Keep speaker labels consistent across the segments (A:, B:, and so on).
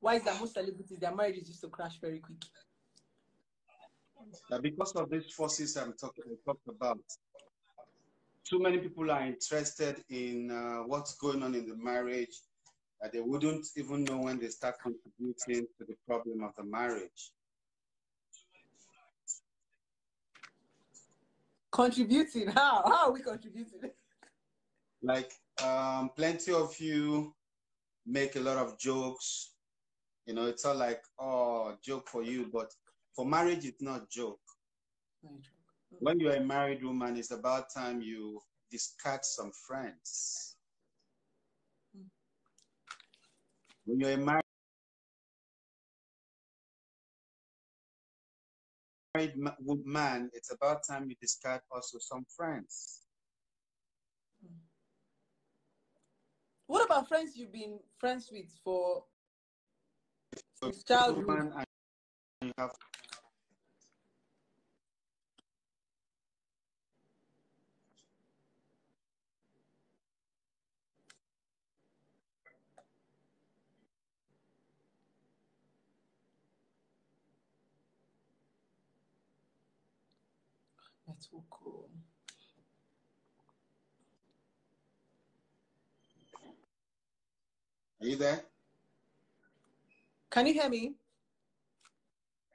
A: Why is that most celebrities, their marriages used to crash very quick?
B: Because of these forces I talked about. Too many people are interested in what's going on in the marriage that they wouldn't even know when they start contributing to the problem of the marriage.
A: Contributing? How? How are we contributing?
B: Like, plenty of you make a lot of jokes. You know, it's all like, oh, joke for you, but for marriage, it's not joke. When you're a married woman, it's about time you discard some friends. When you're a married man, it's about time you discard also some friends.
A: What about friends you've been friends with for since childhood?
B: And you have
A: That's so cool.
B: Are you there?
A: Can you hear me?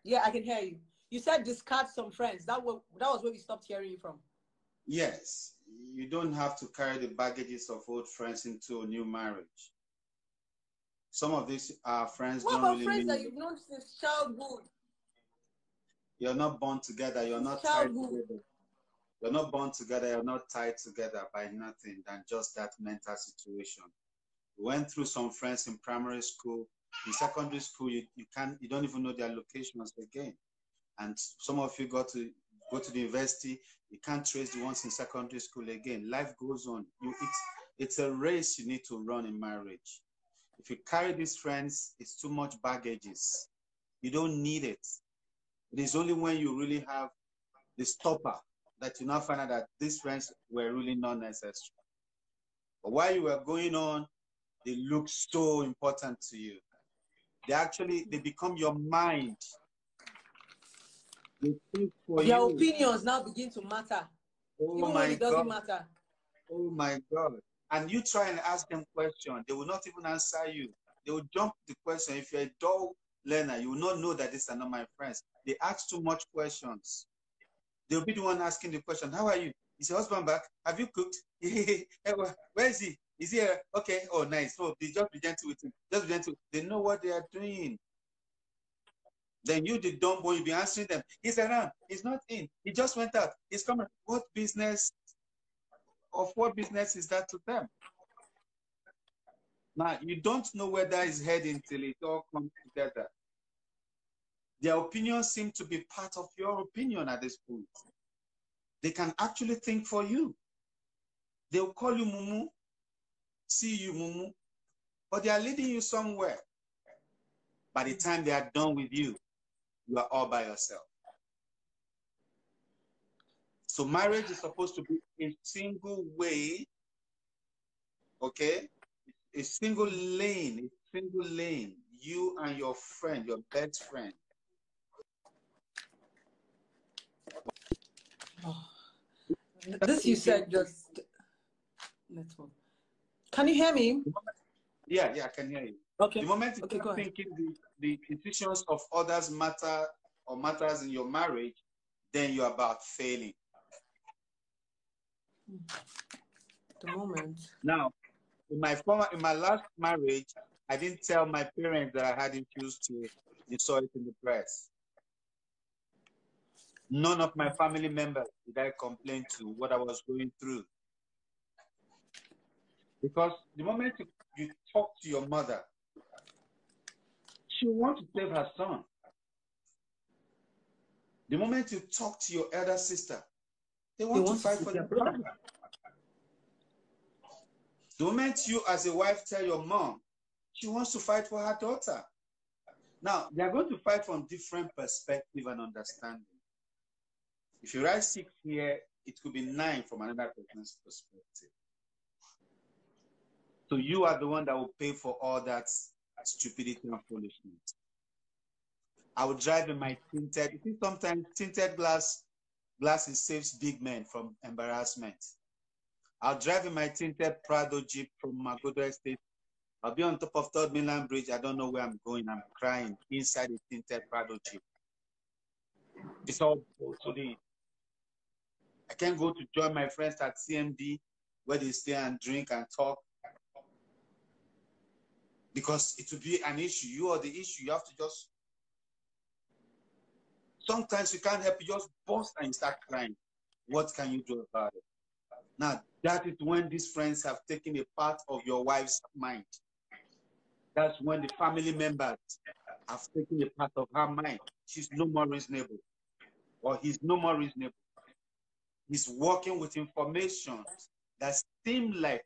A: Yeah, I can hear you. You said discard some friends. That was where we stopped hearing you from.
B: Yes. You don't have to carry the baggages of old friends into a new marriage. Some of these friends
A: What
B: don't
A: about
B: really
A: friends
B: mean
A: that you've known since childhood?
B: you're not born together, you're not tied together. You're not born together, you're not tied together by nothing than just that mental situation. We went through some friends in primary school. In secondary school, you don't even know their locations again. And some of you got to go to the university, you can't trace the ones in secondary school again. Life goes on. It's a race you need to run in marriage. If you carry these friends, it's too much baggages. You don't need it. It is only when you really have the stopper that you now find out that these friends were really not necessary. But while you were going on, they look so important to you. They become your mind. They think for
A: Their
B: you.
A: opinions now begin to matter.
B: Oh
A: even when it doesn't matter.
B: Oh my God. And you try and ask them questions, they will not even answer you. They will jump the question. If you're a dull learner, you will not know that these are not my friends. They ask too much questions. They'll be the one asking the question, how are you? Is your husband back? Have you cooked? Where is he? Is he here? Okay. Oh, nice. Oh, just be gentle with him. Just be gentle. They know what they are doing. Then you, the dumb boy, you'll be answering them. He's around. He's not in. He just went out. He's coming. What business is that to them? Now, you don't know where that is heading till it all comes together. Their opinions seem to be part of your opinion at this point. They can actually think for you. They'll call you Mumu, see you Mumu, but they are leading you somewhere. By the time they are done with you, you are all by yourself. So marriage is supposed to be a single way, okay? A single lane, you and your friend, your best friend.
A: Oh. This you said just network. Can you hear me?
B: Yeah, I can hear you.
A: Okay.
B: The moment you start thinking the decisions of others matters in your marriage, then you're about failing.
A: The moment.
B: Now, in my last marriage, I didn't tell my parents that I had issues to they saw it in the press. None of my family members did I complain to what I was going through. Because the moment you talk to your mother, she wants to save her son. The moment you talk to your elder sister, they want to fight for their brother. The moment you as a wife tell your mom, she wants to fight for her daughter. Now, they are going to fight from different perspective and understanding. If you write 6 here, it could be 9 from another person's perspective. So you are the one that will pay for all that stupidity and foolishness. I would drive in my tinted. You see, sometimes tinted glasses saves big men from embarrassment. I'll drive in my tinted Prado Jeep from Magodo Estate. I'll be on top of Third Mainland Bridge. I don't know where I'm going. I'm crying inside a tinted Prado Jeep. It's all today. I can't go to join my friends at CMD where they stay and drink and talk because it will be an issue. You are the issue. You have to just. Sometimes you can't help. You just burst and you start crying. What can you do about it? Now, that is when these friends have taken a part of your wife's mind. That's when the family members have taken a part of her mind. She's no more reasonable. Or he's no more reasonable. He's working with information that seem like,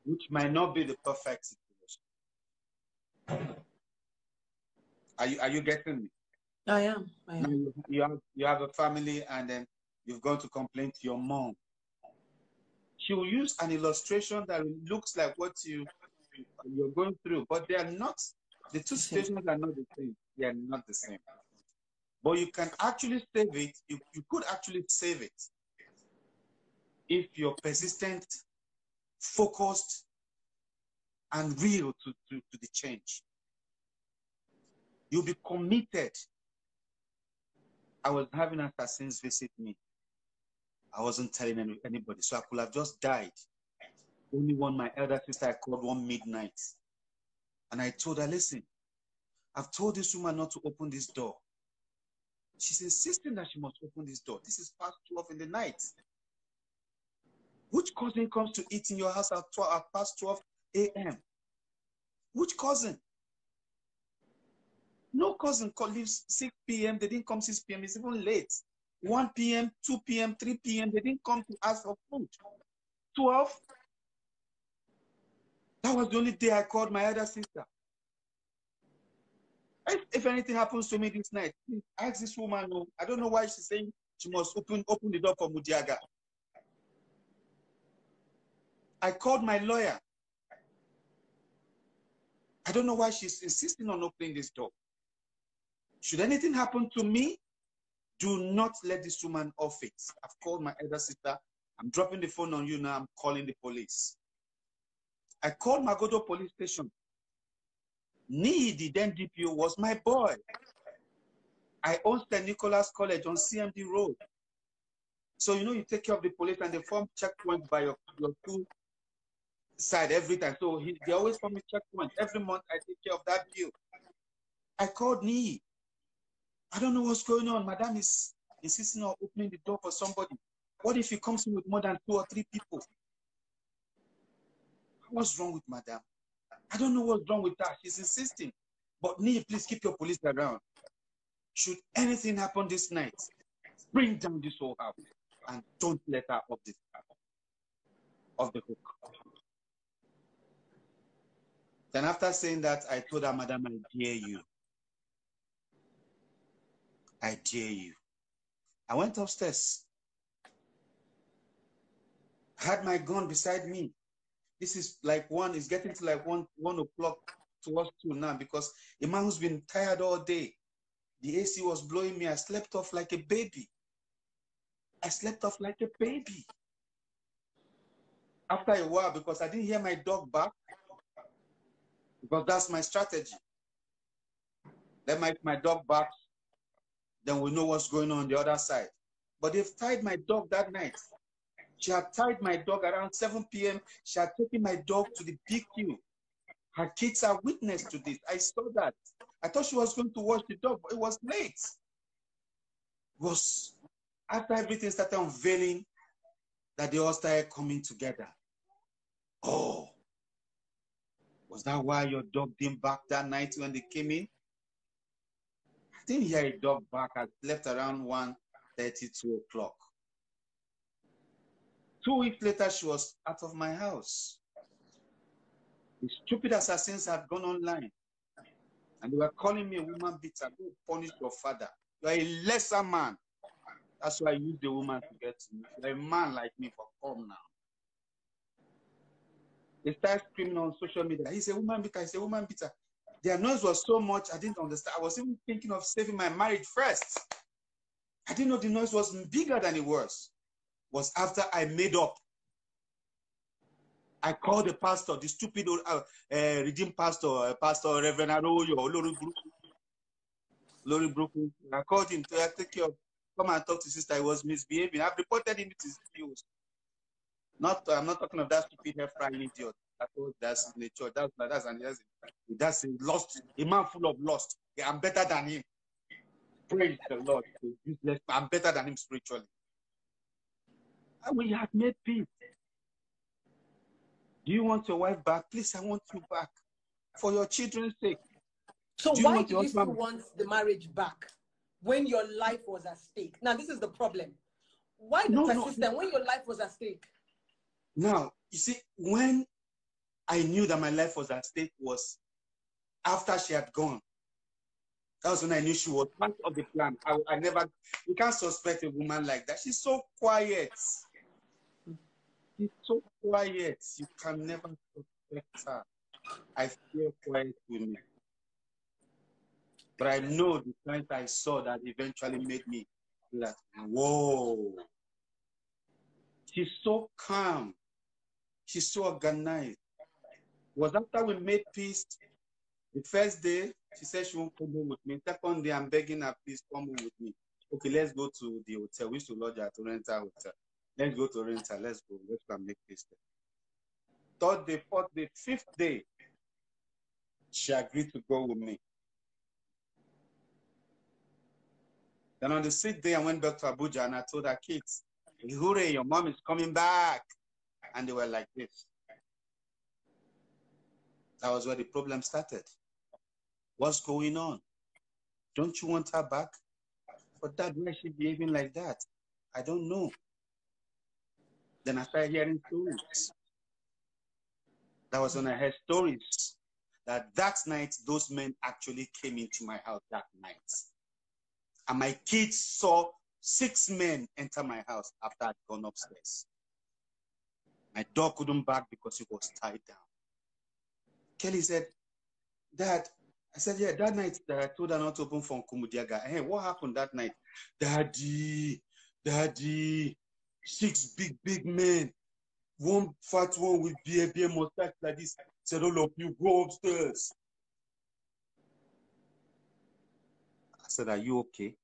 B: which might not be the perfect situation. Are you getting me?
A: I am.
B: Now you have a family and then you've gone to complain to your mom. She will use an illustration that looks like what you're going through, but they are not. The two situations are not the same. They are not the same. But you can actually save it. You could actually save it if you're persistent, focused, and real to the change. You'll be committed. I was having assassins visit me. I wasn't telling anybody, so I could have just died. Only one, my elder sister, I called one midnight. And I told her, listen, I've told this woman not to open this door. She's insisting that she must open this door. This is past 12 in the night. Which cousin comes to eat in your house at past 12 a.m.? Which cousin? No cousin leaves 6 p.m. They didn't come 6 p.m. It's even late. 1 p.m., 2 p.m., 3 p.m. They didn't come to ask for food. 12? That was the only day I called my other sister. If anything happens to me this night, please ask this woman. No, I don't know why she's saying she must open the door for Mudiaga. I called my lawyer. I don't know why she's insisting on opening this door. Should anything happen to me, do not let this woman off it. I've called my elder sister. I'm dropping the phone on you now. I'm calling the police. I called Magodo police station. Needy, then DPO, was my boy. I own St. Nicholas College on CMD Road. So, you know, you take care of the police and they form checkpoints by your two side every time. So they always form a checkpoint. Every month I take care of that bill. I called Needy. I don't know what's going on. Madam is insisting on opening the door for somebody. What if he comes in with more than 2 or 3 people? What's wrong with Madam? I don't know what's wrong with her. She's insisting. But Needy, please keep your police around. Should anything happen this night, bring down this whole house and don't let her off the hook. Then after saying that, I told her, Madam, I dare you. I dare you. I went upstairs. I had my gun beside me. This is like it's getting to like 1 o'clock towards 2 now because a man who's been tired all day. The AC was blowing me. I slept off like a baby. I slept off like a baby. After a while, because I didn't hear my dog bark, because that's my strategy. Let my dog bark, then we know what's going on the other side. But they've tied my dog that night. She had tied my dog around 7 p.m. She had taken my dog to the PQ. Her kids are witness to this. I saw that. I thought she was going to watch the dog, but it was late. It was after everything started unveiling that they all started coming together. Oh, was that why your dog didn't bark that night when they came in? I didn't hear a dog bark. I left around 1:30, 2 o'clock. 2 weeks later, she was out of my house. The stupid assassins had gone online. And they were calling me a woman beater. Go punish your father. You are a lesser man. That's why I use the woman to get to me. You're a man like me, for come now. They started screaming on social media. He's a woman beater. He's a woman beater. Their noise was so much, I didn't understand. I was even thinking of saving my marriage first. I didn't know the noise was bigger than it was. Was after I made up. I called the pastor, the stupid redeemed pastor, Pastor Reverend Aroyo, Olori Broken. I called him to take care of, come and talk to sister. He was misbehaving. I've reported him to his views. I'm not talking of that stupid hair frying idiot. That's in the church. That's a lost, a man full of lust. Yeah, I'm better than him. Praise the Lord. I'm better than him spiritually. And we have made peace. Do you want your wife back? Please, I want you back. For your children's sake.
A: So why did you still want the marriage back when your life was at stake? Now, this is the problem. Why the persistence when your life was at stake?
B: Now, you see, when I knew that my life was at stake was after she had gone. That was when I knew she was part of the plan. You can't suspect a woman like that. She's so quiet. She's so quiet. You can never suspect her. I feel quiet with me. But I know the signs I saw that eventually made me like, whoa. She's so calm. She's so organized. It was after we made peace. The first day, she said she won't come home with me. Second day, I'm begging her, please come home with me. Okay, let's go to the hotel. We used to lodge at a rental hotel. Let's go to rental. Let's go. Let's go and make peace. Third day, fourth day, fifth day, she agreed to go with me. Then on the sixth day, I went back to Abuja and I told her kids, hooray, your mom is coming back. And they were like this. That was where the problem started. What's going on? Don't you want her back? But Dad, why is she behaving like that? I don't know. Then I started hearing stories. That was when I heard stories that night, those men actually came into my house that night. And my kids saw 6 men enter my house after I'd gone upstairs. My door couldn't bark because it was tied down. Kelly said, Dad, I said, yeah, that night that I told her not to open for Kumudiaga. Hey, what happened that night? Daddy, 6 big men. One fat one with beer mustache like this. Said, all of you go upstairs. I said, are you okay?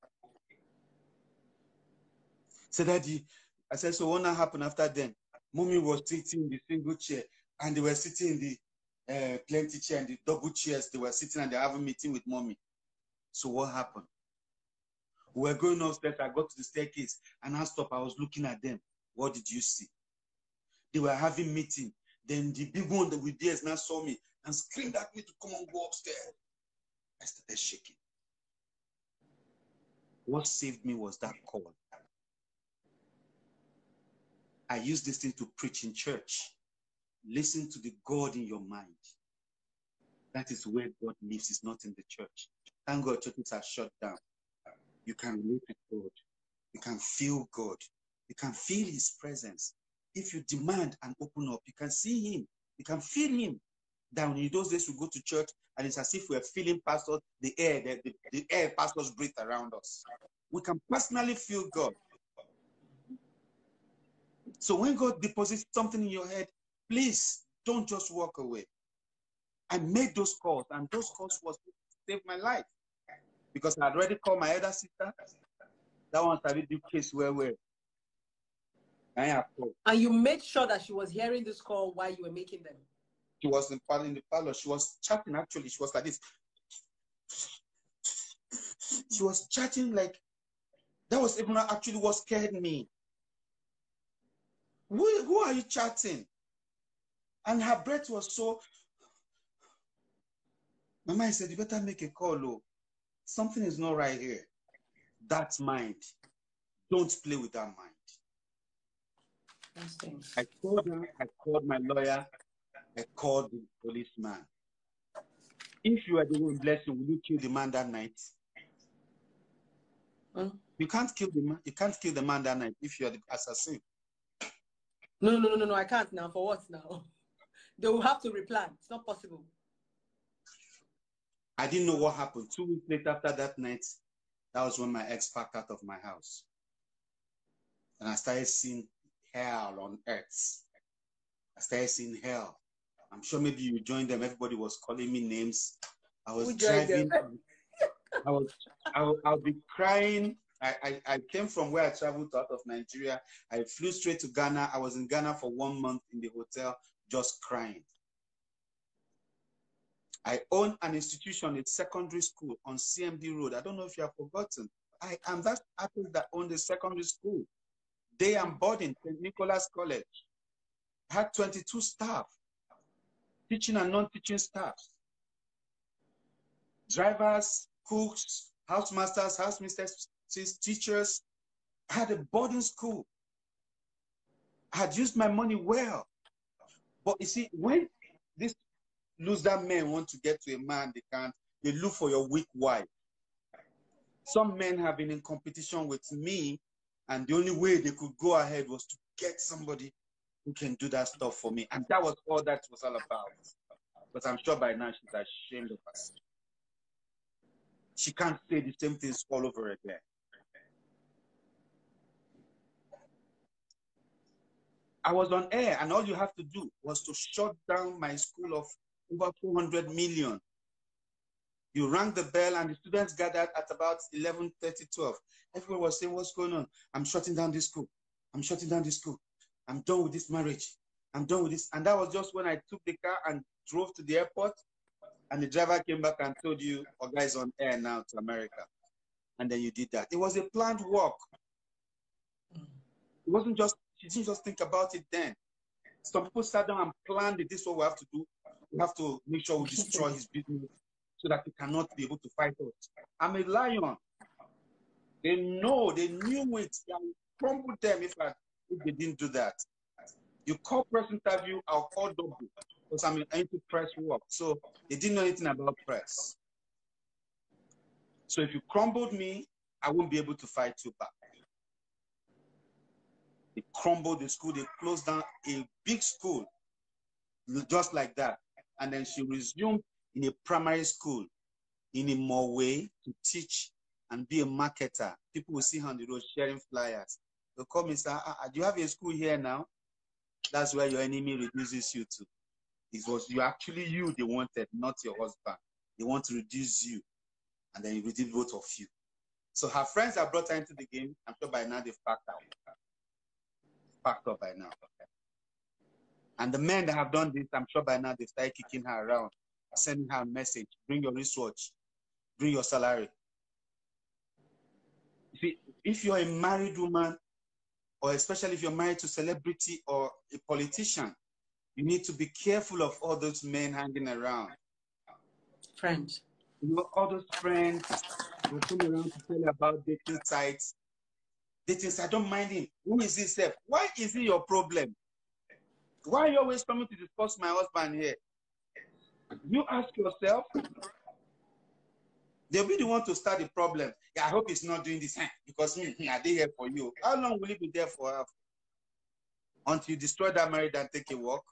B: Said, Daddy, I said, so what happened after then? Mommy was sitting in the single chair and they were sitting in the plenty chair and the double chairs. They were sitting and they were having a meeting with Mommy. So what happened? We were going upstairs. I got to the staircase and I stopped. I was looking at them. What did you see? They were having meeting. Then the big one that with beers now saw me and screamed at me to come and go upstairs. I started shaking. What saved me was that call. I used this thing to preach in church. Listen to the God in your mind. That is where God lives. It's not in the church. Thank God churches are shut down. You can relate with God. You can feel God. You can feel his presence. If you demand and open up, you can see him. You can feel him. Down in those days, we go to church and it's as if we're feeling pastors, the air pastors breathe around us. We can personally feel God. So when God deposits something in your head, please don't just walk away. I made those calls, and those calls was to save my life. Because I had already called my elder sister. That one started the case where I have called.
A: And you made sure that she was hearing this call while you were making them?
B: She was in the parlor. She was chatting, actually. She was like this. She was chatting like, that was even actually what scared me. Who are you chatting? And her breath was so... Mama said, you better make a call, oh. Something is not right here. That mind. Don't play with that mind. I called her, I called my lawyer, I called the policeman. If you are the one blessing, will you kill the man that night? You can't kill the man. You can't kill the man that night if you are the assassin.
A: No, I can't now. For what now? They will have to replan. It's not possible.
B: I didn't know what happened. 2 weeks later, after that night, that was when my ex packed out of my house. And I started seeing hell on earth. I started seeing hell. I'm sure maybe you joined them. Everybody was calling me names. I was driving. I'll be crying. I came from where I traveled out of Nigeria. I flew straight to Ghana. I was in Ghana for 1 month in the hotel, just crying. I own an institution, a secondary school on CMD Road. I don't know if you have forgotten. I am that artist that owned the secondary school. Day and boarding, St. Nicholas College. I had 22 staff, teaching and non-teaching staffs. Drivers, cooks, housemasters, housemistresses, teachers. I had a boarding school. I had used my money well. But you see, when these loser men want to get to a man, they can't. They look for your weak wife. Some men have been in competition with me, and the only way they could go ahead was to get somebody who can do that stuff for me. And that was all that was all about. But I'm sure by now she's ashamed of herself. She can't say the same things all over again. I was on air, and all you have to do was to shut down my school of over 400 million. You rang the bell, and the students gathered at about 11:30, 12. Everyone was saying, what's going on? I'm shutting down this school. I'm shutting down this school. I'm done with this marriage. I'm done with this. And that was just when I took the car and drove to the airport, and the driver came back and told you, oh, guys, on air now to America. And then you did that. It was a planned walk. It wasn't just, she didn't just think about it then. Some people sat down and planned it. This is what we have to do. We have to make sure we destroy his business so that he cannot be able to fight us. I'm a lion. They know, they knew it. I will crumble them if they didn't do that. You call press interview, I'll call double because I'm into press work. So they didn't know anything about press. So if you crumbled me, I won't be able to fight you back. They crumbled the school. They closed down a big school just like that. And then she resumed in a primary school in a more way to teach and be a marketer. People will see her on the road sharing flyers. They'll call me and say, do you have a school here now? That's where your enemy reduces you to. It was actually you they wanted, not your husband. They want to reduce you. And then you reduce both of you. So her friends have brought her into the game. I'm sure by now they've packed out. Packed up by now. And the men that have done this, I'm sure by now they've started kicking her around, sending her a message, bring your wristwatch, bring your salary. See, if you're a married woman, or especially if you're married to a celebrity or a politician, you need to be careful of all those men hanging around.
A: Friends.
B: You know, all those friends will come around to tell you about dating sites. Dating sites, I don't mind him. Who is this? Why is he your problem? Why are you always coming to discuss my husband here? You ask yourself, they'll be the one to start the problem. Yeah, I hope he's not doing this because I did here for you. How long will he be there for? Until you destroy that marriage and take a walk?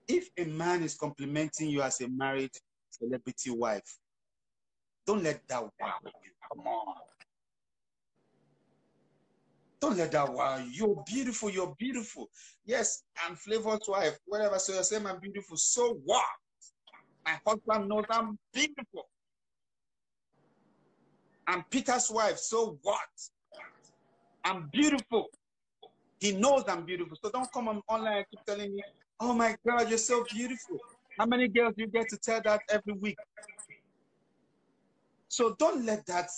B: If a man is complimenting you as a married celebrity wife, don't let that wow you. Come on. Don't let that wow you. You're beautiful. You're beautiful. Yes, I'm Flavor's wife. Whatever. So you're saying I'm beautiful. So what? My husband knows I'm beautiful. I'm Peter's wife. So what? I'm beautiful. He knows I'm beautiful. So don't come on online and keep telling me, oh my God, you're so beautiful. How many girls do you get to tell that every week? So don't let that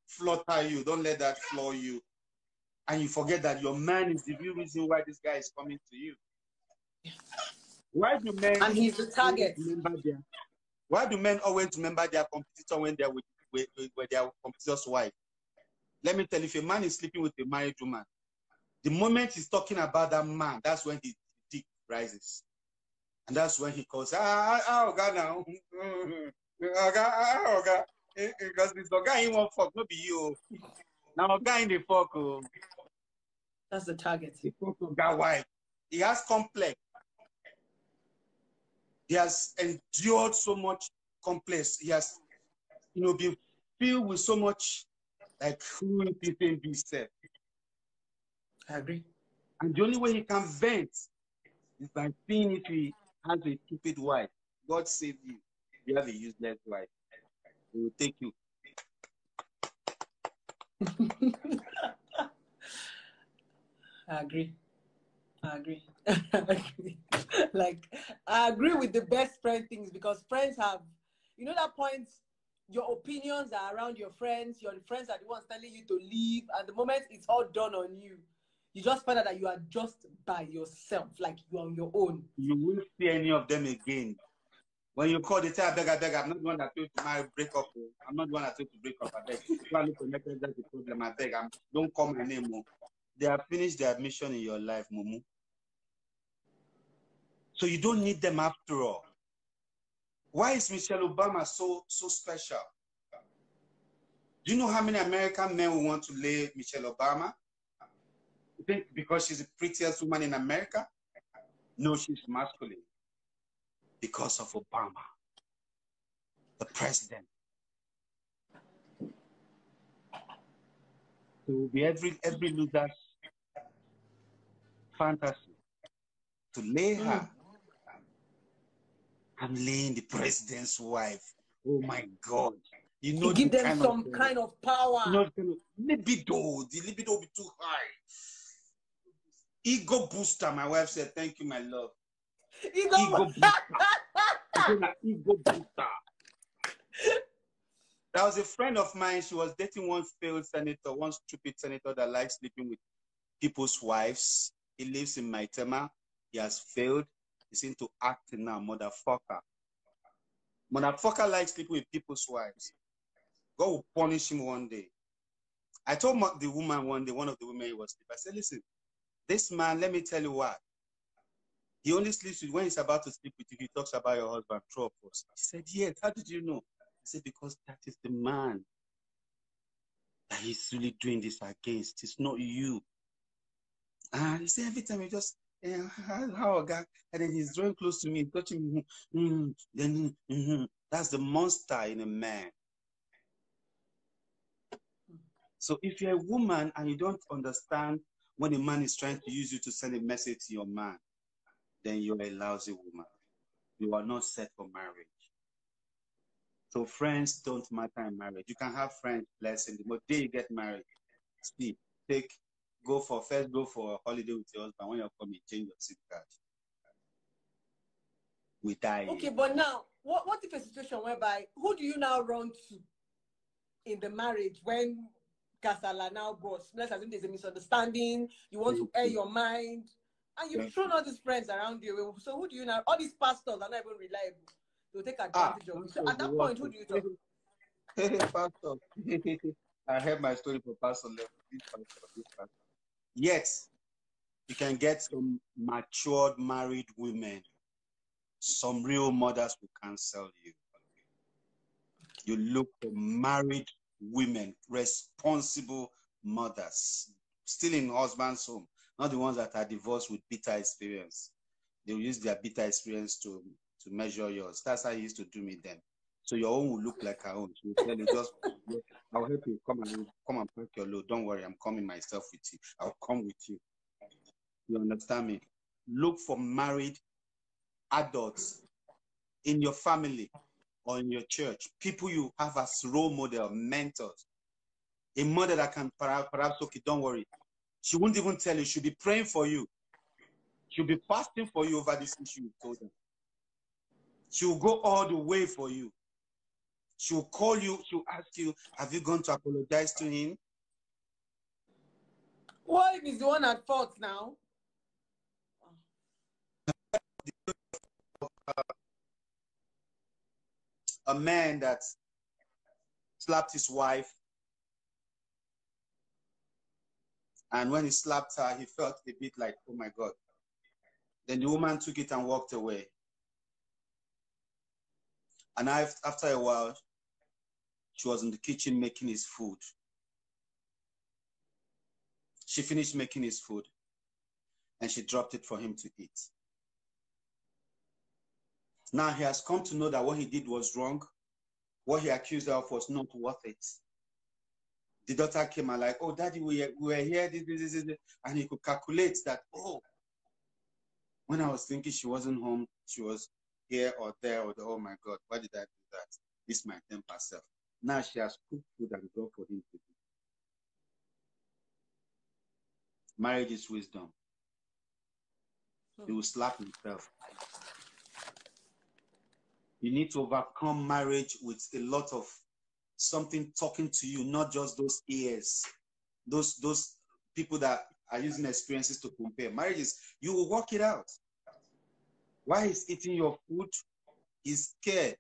B: flutter you. Don't let that floor you. And you forget that your man is the real reason why this guy is coming to you. Why do men...
A: And he's the target.
B: Why do men always remember their competitor when they're with their competitor's wife? Let me tell you, if a man is sleeping with a married woman, the moment he's talking about that man, that's when his dick rises. And that's when he calls, oh God now. Oh God. Because this guy in one fuck, not be you. Now a guy in the fuck.
A: That's the target.
B: The fuck of that wife. He has complex. He has endured so much complex. He has, been filled with so much, like, who is himself.
A: I agree.
B: And the only way he can vent is by seeing if he has a stupid wife. God save you. You have a useless wife. He will take you.
A: I agree. Like, I agree with the best friend things, because friends have, that point, your opinions are around your friends. Your friends are the ones telling you to leave. And the moment it's all done on you, you just find out that you are just by yourself, like you are on your own.
B: You won't see any of them again. When you call, they say, I beg, I'm not the one that told you to break up. I'm not the one that told you to break up. I beg. You are not connected, that's the problem. I beg. Don't call my name, Mo. They have finished their mission in your life, Mumu. So you don't need them after all. Why is Michelle Obama so special? Do you know how many American men will want to lay Michelle Obama? You think because she's the prettiest woman in America? No, she's masculine. Because of Obama, the president. So it will be every loser's fantasy to lay her. I'm laying the president's wife. Oh my God.
A: You give them some kind of power.
B: Libido. The libido will be too high. Ego booster, my wife said. Thank you, my love. Ego booster. Ego booster. There was a friend of mine. She was dating one failed senator, one stupid senator that likes sleeping with people's wives. He lives in Maitema. He has failed. He's into acting now, motherfucker. Motherfucker likes sleeping with people's wives. God will punish him one day. I told the woman one day, one of the women he was sleeping, I said, listen, this man, let me tell you what. He only sleeps with, when he's about to sleep with you, he talks about your husband, true or false. He said, yes, how did you know? I said, because that is the man that he's really doing this against. It's not you. And he said, every time he just, how a guy, and then he's drawing close to me, touching me, that's the monster in a man. So if you're a woman and you don't understand when a man is trying to use you to send a message to your man, then you're a lousy woman. You are not set for marriage. So friends don't matter in marriage. You can have friends, blessing. The day you get married, see, go for a holiday with your husband. When you're coming, change your SIM card. We die.
A: Okay, but now, what if a situation whereby, who do you now run to in the marriage when Kasala now goes? Let's assume there's a misunderstanding, you want to air your mind, and you've thrown all these friends around you. So who do you now? All these pastors are not even reliable. They'll take advantage of you. So at that point, who do you talk?
B: Hey, pastor. I heard my story for pastor level. This pastor. Yet, you can get some matured married women. Some real mothers will cancel you. You look for married women, responsible mothers, still in husband's home, not the ones that are divorced with bitter experience. They will use their bitter experience to measure yours. That's how he used to do me then. So your own will look like her own. She will tell you, just, I'll help you, come and pack your load. Don't worry, I'm coming myself with you. I'll come with you. You understand me? Look for married adults in your family or in your church, people you have as role model, mentors. A mother that can perhaps, okay, don't worry. She won't even tell you. She'll be praying for you. She'll be fasting for you over this issue you told her. She'll go all the way for you. She'll call you. She'll ask you, have you gone to apologize to him?
A: What if he's the one at fault now?
B: A man that slapped his wife, and when he slapped her, he felt a bit like, oh my God. Then the woman took it and walked away. And after a while, she was in the kitchen making his food. She finished making his food. and she dropped it for him to eat. Now he has come to know that what he did was wrong. What he accused her of was not worth it. The daughter came and like, oh, daddy, we were here, this. And he could calculate that, oh, when I was thinking she wasn't home, she was here or there, or oh my God, why did I do that? This might tempt herself. Now she has cooked food and brought for him to do. Marriage is wisdom. He will slap himself. You need to overcome marriage with a lot of something talking to you, not just those ears, those people that are using experiences to compare. Marriage is, you will work it out. Why he's eating your food? He's scared.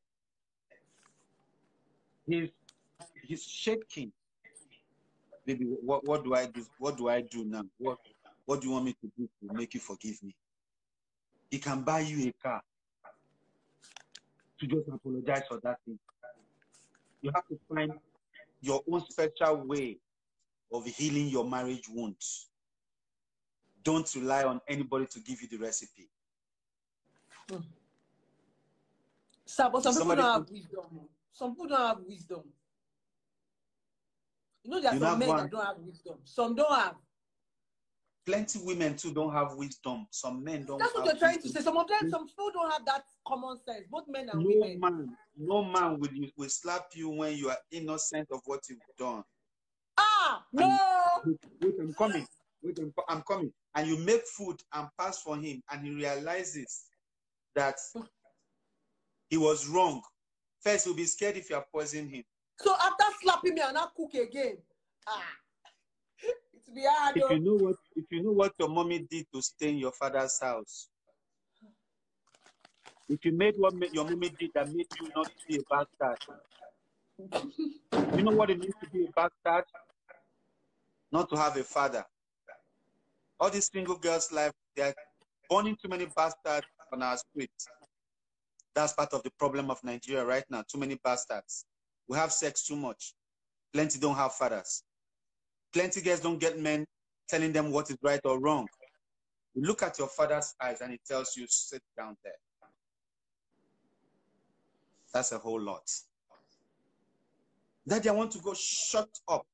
B: He's shaking. Baby, what do I do? What do I do now? What do you want me to do to make you forgive me? He can buy you a car to just apologize for that thing. You have to find your own special way of healing your marriage wounds. Don't rely on anybody to give you the recipe.
A: Sir, but some people don't have wisdom. Some people don't have wisdom. You know, there are some men that don't have wisdom. Some don't have.
B: Plenty women too don't have wisdom. Some men don't.
A: That's what you're trying to say. Some of them, some people don't have that common sense. Both men and women.
B: No man will slap you when you are innocent of what you've done.
A: Ah, no.
B: Wait, I'm coming. I'm coming. And you make food and pass for him, and he realizes that he was wrong. First, he'll be scared if you are poisoning him.
A: So after slapping me, I'll not cook again. Ah, it's be hard.
B: If you know what your mommy did to stay in your father's house, if you made what your mommy did that made you not to be a bastard, you know what it means to be a bastard? Not to have a father. All these single girls' life, they're burning too many bastards on our streets. That's part of the problem of Nigeria right now. Too many bastards. We have sex too much. Plenty don't have fathers. Plenty girls don't get men telling them what is right or wrong. You look at your father's eyes and it tells you, sit down there. That's a whole lot. Daddy, I want to go, shut up.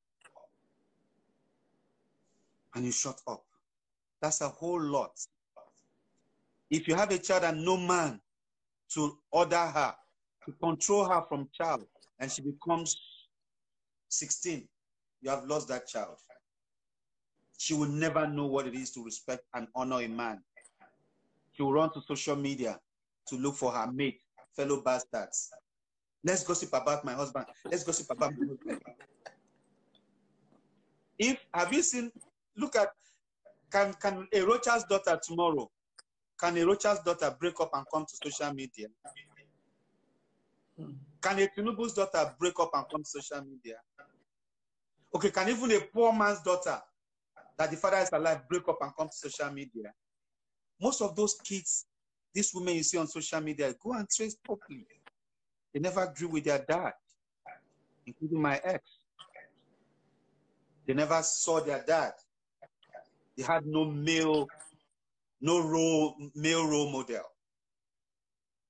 B: And you shut up. That's a whole lot. If you have a child and no man to order her, to control her from child, and she becomes 16, you have lost that child. She will never know what it is to respect and honor a man. She will run to social media to look for her mate, fellow bastards. Let's gossip about my husband. Let's gossip about my husband. Have you seen, look at, can a Rocha's daughter tomorrow, can a Rocha's daughter break up and come to social media? Can a Tinubu's daughter break up and come to social media? Okay, can even a poor man's daughter that the father is alive break up and come to social media? Most of those kids, these women you see on social media, go and trace properly. They never grew with their dad, including my ex. They never saw their dad. They had no male role model.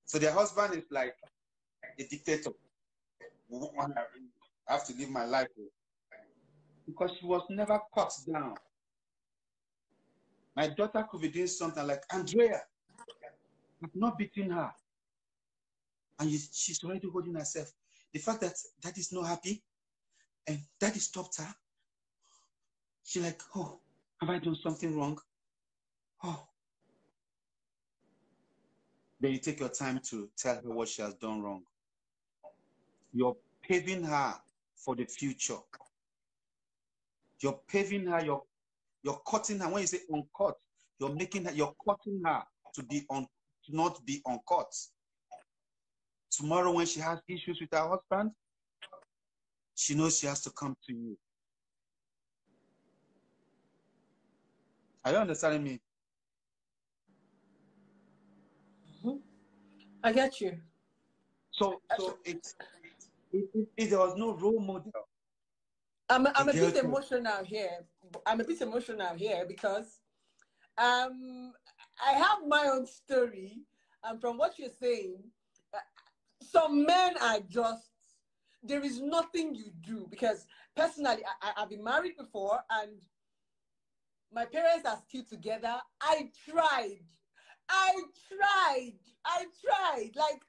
B: So their husband is like a dictator. I have to live my life with. Because she was never cut down. My daughter could be doing something like, Andrea, I've not beaten her. And she's already holding herself. The fact that daddy's not happy and daddy stopped her, she's like, oh, have I done something wrong? Oh. Then you take your time to tell her what she has done wrong. You're paving her for the future. You're paving her, you're cutting her. When you say uncut, you're cutting her to not be uncut. Tomorrow when she has issues with her husband, she knows she has to come to you. Are you understanding me?
A: I get you.
B: So there was no role model.
A: I'm a bit emotional here. I'm a bit emotional here because I have my own story, and from what you're saying, some men are just, there is nothing you do, because personally, I've been married before, and my parents are still together. I tried, like,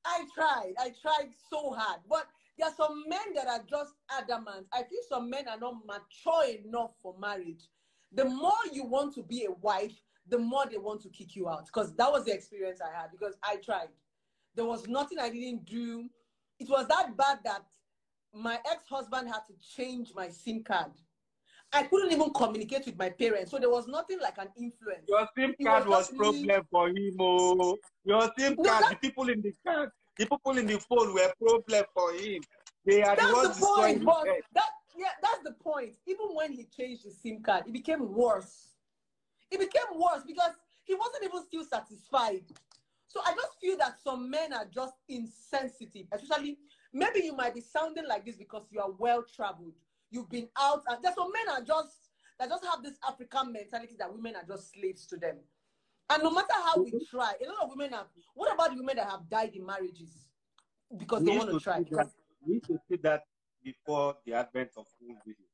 A: I tried so hard, but there are some men that are just adamant. I feel some men are not mature enough for marriage. The more you want to be a wife, the more they want to kick you out. Because that was the experience I had, because I tried. There was nothing I didn't do. It was that bad that my ex-husband had to change my SIM card. I couldn't even communicate with my parents. So there was nothing like an influence.
C: Your SIM card was problem for him. Oh. Your SIM card, the people in the card, the people in the phone were problem for him. They are the ones destroying his head.
A: That's the point. Even when he changed the SIM card, it became worse. It became worse because he wasn't even still satisfied. So I just feel that some men are just insensitive. Especially, maybe you might be sounding like this because you are well-traveled. You've been out, and there's some men that just have this African mentality that women are just slaves to them. And no matter how we try, a lot of women have. What about the women that have died in marriages because they want to try?
C: We used to see that before the advent of home video.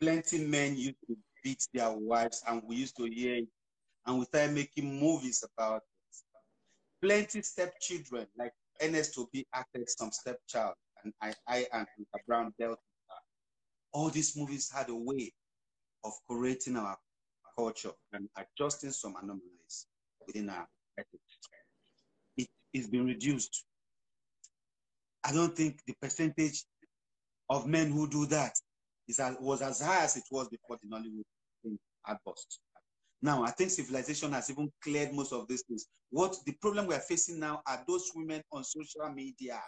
C: Plenty men used to beat their wives, and we used to hear it, and we started making movies about it. Plenty stepchildren, like Ernest Obi acted some stepchild, and I and Mr. Brown dealt with that. All these movies had a way of correcting our culture and adjusting some anomalies within our ethics. It's been reduced. I don't think the percentage of men who do that was as high as it was before the Nollywood thing had burst. Now, I think civilization has even cleared most of these things. What the problem we are facing now are those women on social media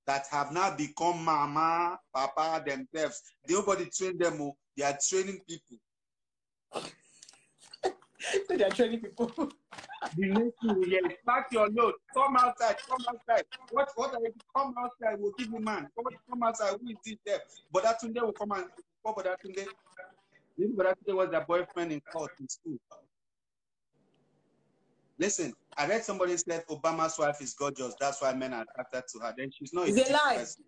C: that have now become mama, papa themselves. Nobody train them. They are training people.
A: They are training people.
C: The next thing we hear is pack your load, come outside, come outside. What are you? Come outside, we'll give you man. Come outside, we sit there. But that Tunde will come and but that Tunde. But that was their boyfriend in court in school. Listen, I read somebody said Obama's wife is gorgeous. That's why men are attracted to her. Then she's not a deep person.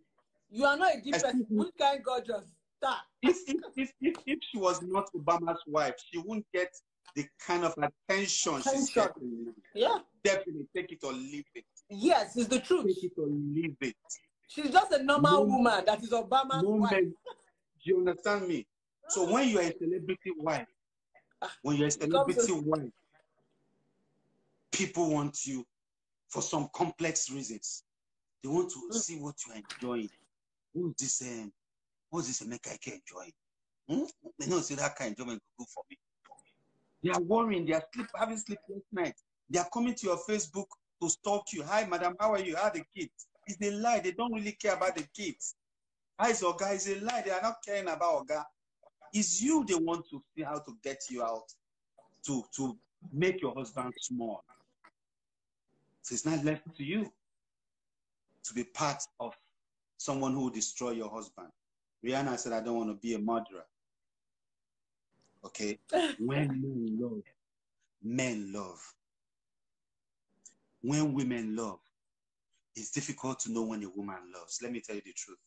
A: You are not a deep person. Which kind gorgeous?
C: If she was not Obama's wife, she wouldn't get the kind of attention she's getting.
A: Yeah.
C: Definitely take it or leave it.
A: Yes, it's the truth.
C: Take it or leave it.
A: She's just a normal woman that is Obama's wife.
C: Do you understand me? So when you're a celebrity wife, people want you for some complex reasons. They want to see what you are enjoying. What's this Emeka Ike enjoying? They don't see that kind of enjoyment good for me. They are worrying, they are having sleepless nights. They are coming to your Facebook to stalk you. Hi, madam, how are you? How are the kids? It's a lie. They don't really care about the kids. Hi, Oga, it's a lie. They are not caring about Oga. It's you they want to see how to get you out to make your husband small. So it's not left to you to be part of someone who will destroy your husband. Rihanna said, I don't want to be a murderer. Okay? When men love. When women love, it's difficult to know when a woman loves. Let me tell you the truth.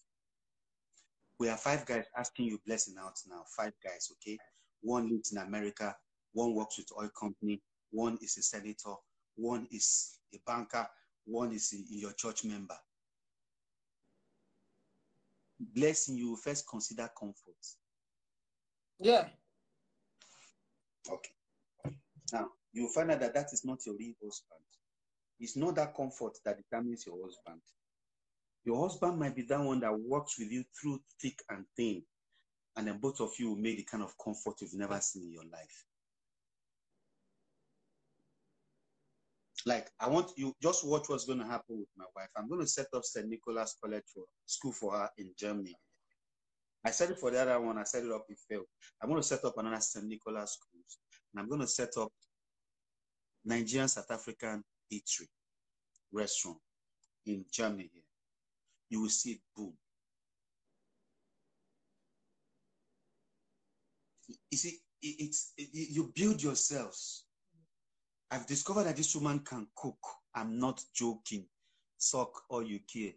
C: We have 5 guys asking you blessing out now. 5 guys, okay? 1 lives in America. 1 works with oil company. 1 is a senator. 1 is a banker. 1 is your church member. Blessing, you first consider comfort.
A: Yeah.
C: Okay. Now, you'll find out that that is not your real husband. It's not that comfort that determines your husband. Your husband might be that one that works with you through thick and thin. And then both of you will make the kind of comfort you've never seen in your life. Like, I want you just watch what's going to happen with my wife. I'm going to set up St. Nicholas College school for her in Germany. I set it for the other one. I set it up, it failed. I'm going to set up another St. Nicholas schools. And I'm going to set up Nigerian South African eatery restaurant in Germany here. You will see it boom. You see,
B: you build yourselves. I've discovered that this woman can cook. I'm not joking. Suck all you care.